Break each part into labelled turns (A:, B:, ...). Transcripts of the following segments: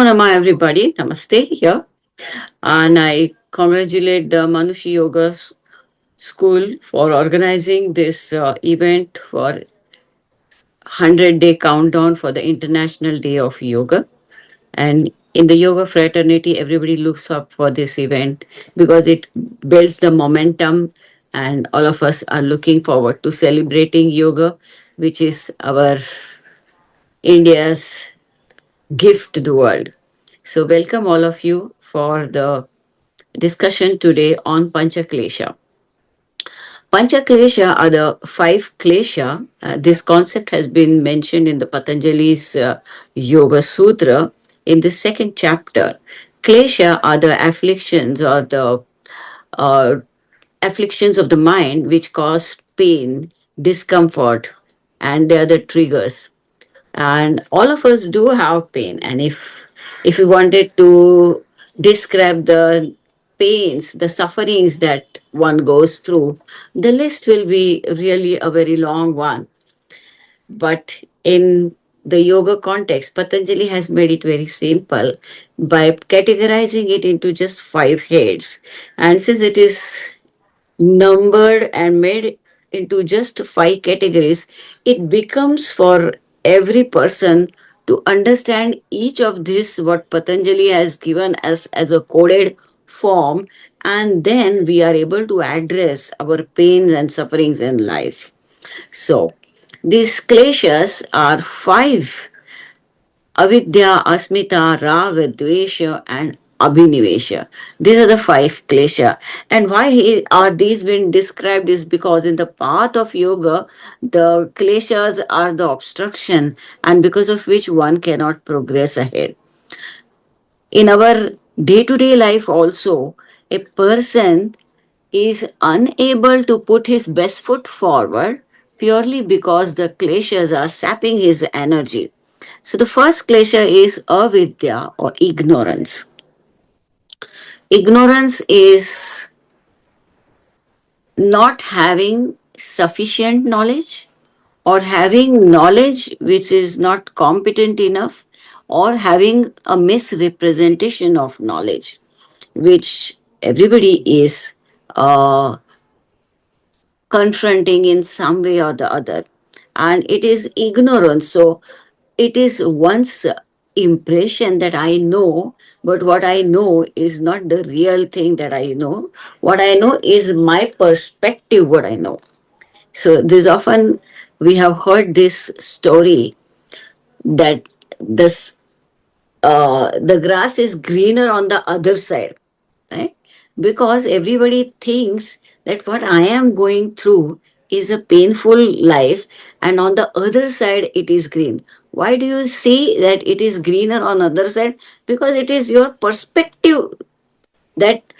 A: Nama, everybody. Namaste here. And I congratulate the Manushi Yoga School for organizing this event for 100-day countdown for the International Day of Yoga. And in the yoga fraternity, everybody looks up for this event because it builds the momentum, and all of us are looking forward to celebrating yoga, which is our India's gift to the world. So, welcome all of you for the discussion today on Panchaklesha. Panchaklesha are the five klesha. This concept has been mentioned in the Patanjali's Yoga Sutra in the second chapter. Klesha are the afflictions or the uh, afflictions of the mind which cause pain, discomfort, and they are the triggers. And all of us do have pain, and if we wanted to describe the pains, the sufferings that one goes through, the list will be really a very long one. But in the yoga context, Patanjali has made it very simple by categorizing it into just five heads. And since it is numbered and made into just five categories, it becomes for every person to understand each of this, what Patanjali has given us as a coded form, and then we are able to address our pains and sufferings in life. So, these kleshas are five: avidya, asmita, raga, dvesha, and abhinivesha. These are the five klesha. And why are these being described is because in the path of yoga, the kleshas are the obstruction, and because of which one cannot progress ahead. In our day to day life, also, a person is unable to put his best foot forward purely because the kleshas are sapping his energy. So the first klesha is avidya or ignorance. Ignorance is not having sufficient knowledge, or having knowledge which is not competent enough, or having a misrepresentation of knowledge, which everybody is uh, confronting in some way or the other. And it is ignorance. So it is one's impression that I know, but what I know is not the real thing that I know. What I know is my perspective, what I know. So this often we have heard this story that this the grass is greener on the other side, right? Because everybody thinks that what I am going through is a painful life, and on the other side it is green. Why do you see that it is greener on the other side? Because it is your perspective that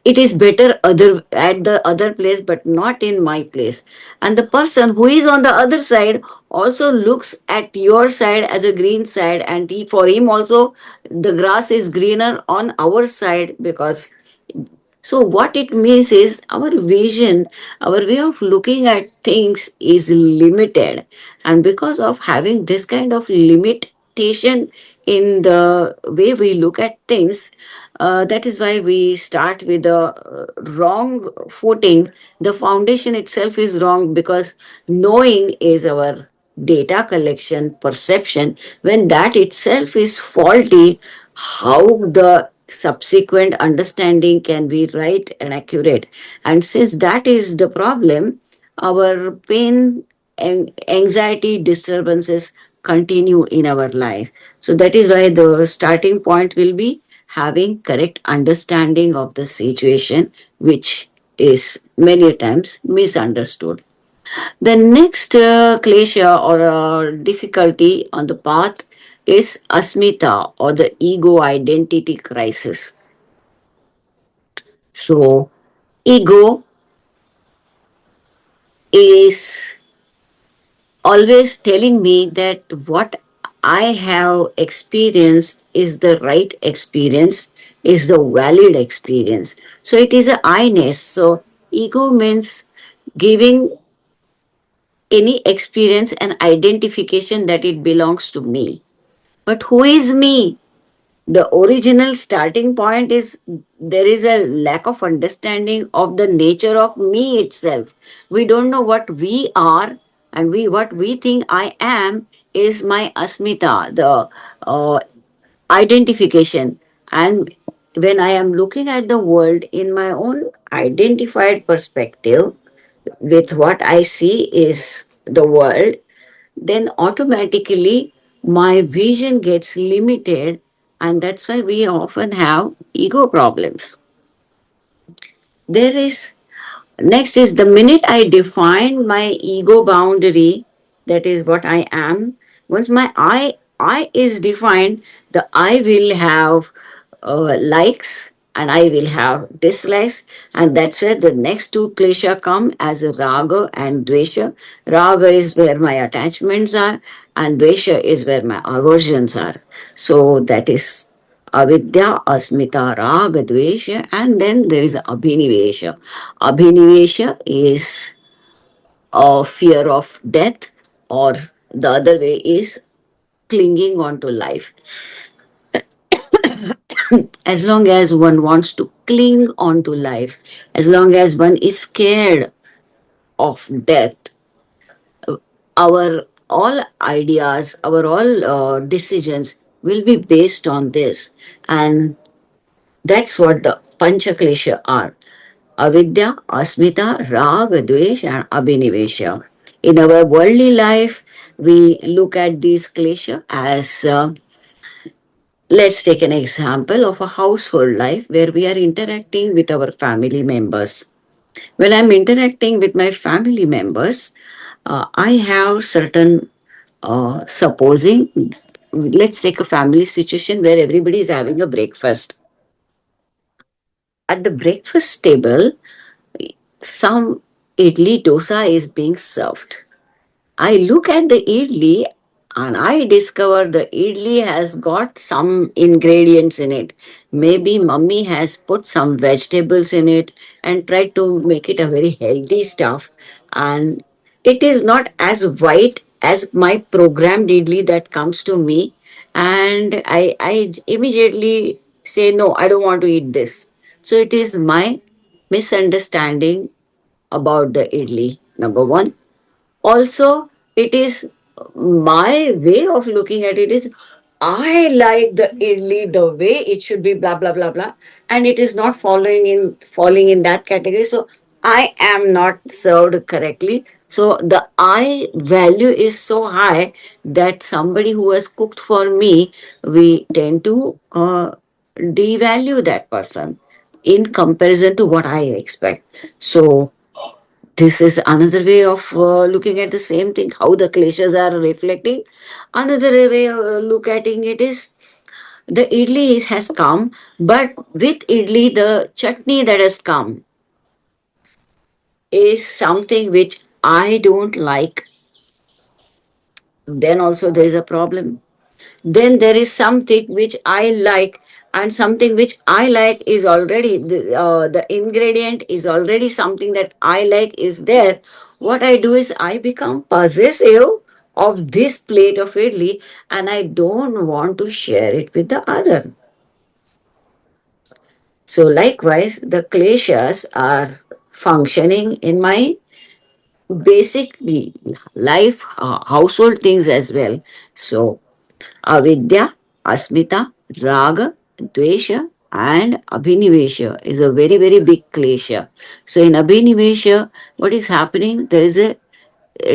A: it is better other at the other place but not in my place, and the person who is on the other side also looks at your side as a green side, and for him also the grass is greener on our side. Because so what it means is our vision, our way of looking at things is limited. And because of having this kind of limitation in the way we look at things, that is why we start with a wrong footing. The foundation itself is wrong because knowing is our data collection, perception. When that itself is faulty, how the subsequent understanding can be right and accurate? And since that is the problem, our pain and anxiety disturbances continue in our life. So that is why the starting point will be having correct understanding of the situation, which is many times misunderstood. The next klesha or difficulty on the path is asmita or the ego identity crisis. So, ego is always telling me that what I have experienced is the right experience, is the valid experience. So, it is a I-ness. So, ego means giving any experience and identification that it belongs to me. But who is me? The original starting point is there is a lack of understanding of the nature of me itself. We don't know what we are, and we what we think I am is my asmita, the uh, identification. And when I am looking at the world in my own identified perspective, with what I see is the world, then automatically my vision gets limited, and that's why we often have ego problems. There is Next is the minute I define my ego boundary, that is what I am. Once my I is defined, the I will have likes and I will have dislikes, and that's where the next two klesha come as a raga and dvesha. Raga is where my attachments are, and dvesha is where my aversions are. So that is avidya, asmita, raga, dvesha, and then there is abhinivesha. Abhinivesha is a fear of death, or the other way is clinging on to life. As long as one wants to cling on to life, as long as one is scared of death, our all ideas, our all decisions will be based on this. And that's what the Panchaklesha are: avidya, asmita, raga, dvesh, and abhinivesha. In our worldly life, we look at these klesha as let's take an example of a household life where we are interacting with our family members. When I'm interacting with my family members, I have certain, supposing, let's take a family situation where everybody is having a breakfast. At the breakfast table, some idli dosa is being served. I look at the idli and I discover the idli has got some ingredients in it. Maybe mummy has put some vegetables in it and tried to make it a very healthy stuff. And it is not as white as my programmed idli that comes to me. And I immediately say, no, I don't want to eat this. So it is my misunderstanding about the idli, number one. Also, it is my way of looking at it is I like the idli the way it should be, blah blah blah blah, and it is not falling in that category. So I am not served correctly. So the I value is so high that somebody who has cooked for me, we tend to devalue that person in comparison to what I expect. So this is another way of looking at the same thing, how the kleshas are reflecting. Another way of looking at it is the idli has come, but with idli, the chutney that has come is something which I don't like. Then also there is a problem. Then there is something which I like, and something which I like is already the ingredient is already something that I like is there. What I do is I become possessive of this plate of idli, and I don't want to share it with the other. So likewise, the kleshas are functioning in my basic life, household things as well. So avidya, asmita, raga, dvesha, and abhinivesha is a very, very big klesha. So in abhinivesha, what is happening? There is a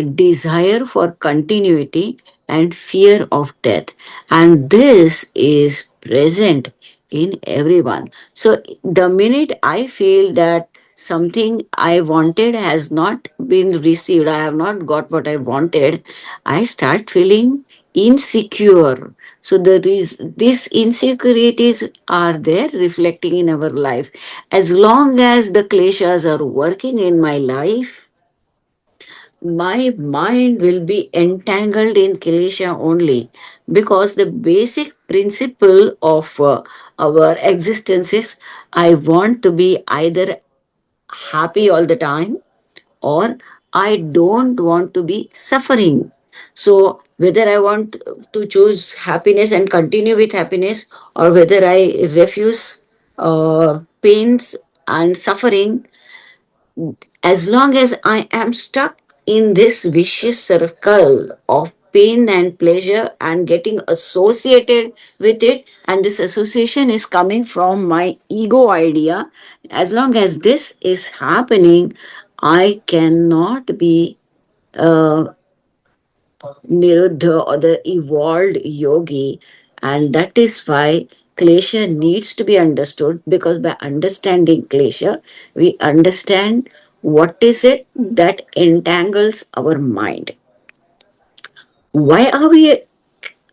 A: desire for continuity and fear of death. And this is present in everyone. So the minute I feel that something I wanted has not been received, I have not got what I wanted, I start feeling insecure. So there is these insecurities are there reflecting in our life. As long as the kleshas are working in my life, my mind will be entangled in Kilesha only, because the basic principle of our existence is I want to be either happy all the time, or I don't want to be suffering. So whether I want to choose happiness and continue with happiness, or whether I refuse pains and suffering, as long as I am stuck in this vicious circle of pain and pleasure and getting associated with it, and this association is coming from my ego idea, as long as this is happening, I cannot be uh, Niruddha or the evolved yogi. And that is why Klesha needs to be understood, because by understanding Klesha, we understand what is it that entangles our mind. Why are we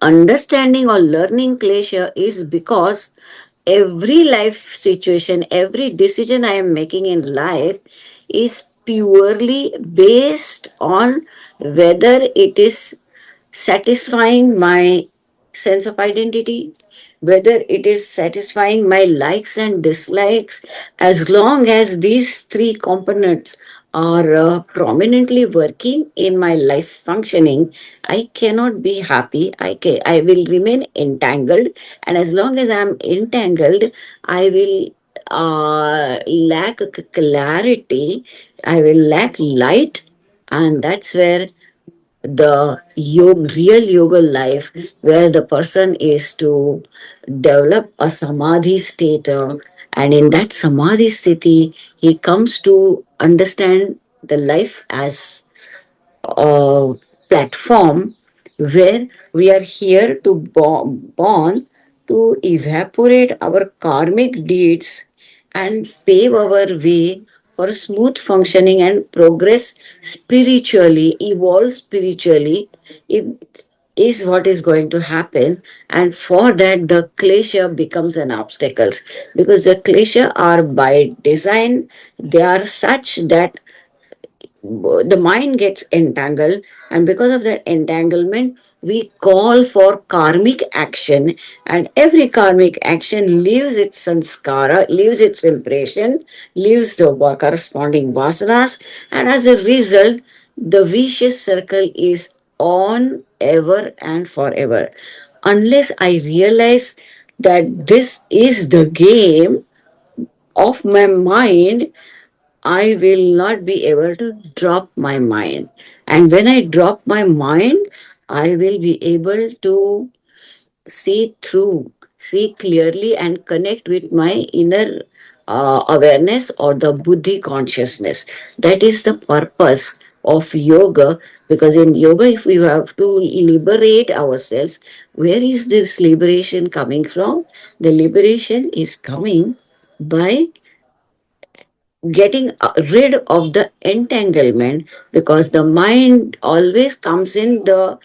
A: understanding or learning Klesha is because every life situation, every decision I am making in life is purely based on whether it is satisfying my sense of identity, whether it is satisfying my likes and dislikes. As long as these three components are prominently working in my life functioning, I cannot be happy. I will remain entangled. And as long as I'm entangled, I will lack clarity, I will lack light. And that's where the real yoga life, where the person is to develop a samadhi state, and in that samadhi sthiti he comes to understand the life as a platform where we are here to born to evaporate our karmic deeds and pave our way for smooth functioning and progress spiritually, evolve spiritually. It is what is going to happen. And for that, the klesha becomes an obstacle, because the klesha are by design, they are such that the mind gets entangled, and because of that entanglement we call for karmic action, and every karmic action leaves its sanskara, leaves its impression, leaves the corresponding vasanas, and as a result the vicious circle is on ever and forever. Unless I realize that this is the game of my mind, I will not be able to drop my mind. And when I drop my mind, I will be able to see through, see clearly, and connect with my inner awareness or the buddhi consciousness. That is the purpose of yoga, because in yoga, if we have to liberate ourselves, where is this liberation coming from? The liberation is coming by getting rid of the entanglement, because the mind always comes in the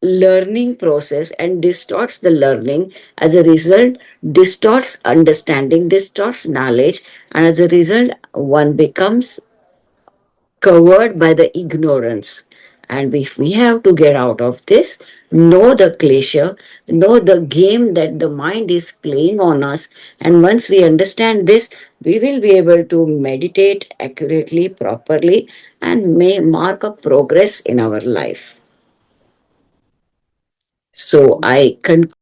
A: learning process and distorts the learning. As a result, distorts understanding, distorts knowledge, and as a result one becomes covered by the ignorance. And if we have to get out of this, know the klesha, know the game that the mind is playing on us. And once we understand this, we will be able to meditate accurately, properly, and may mark a progress in our life. So I conclude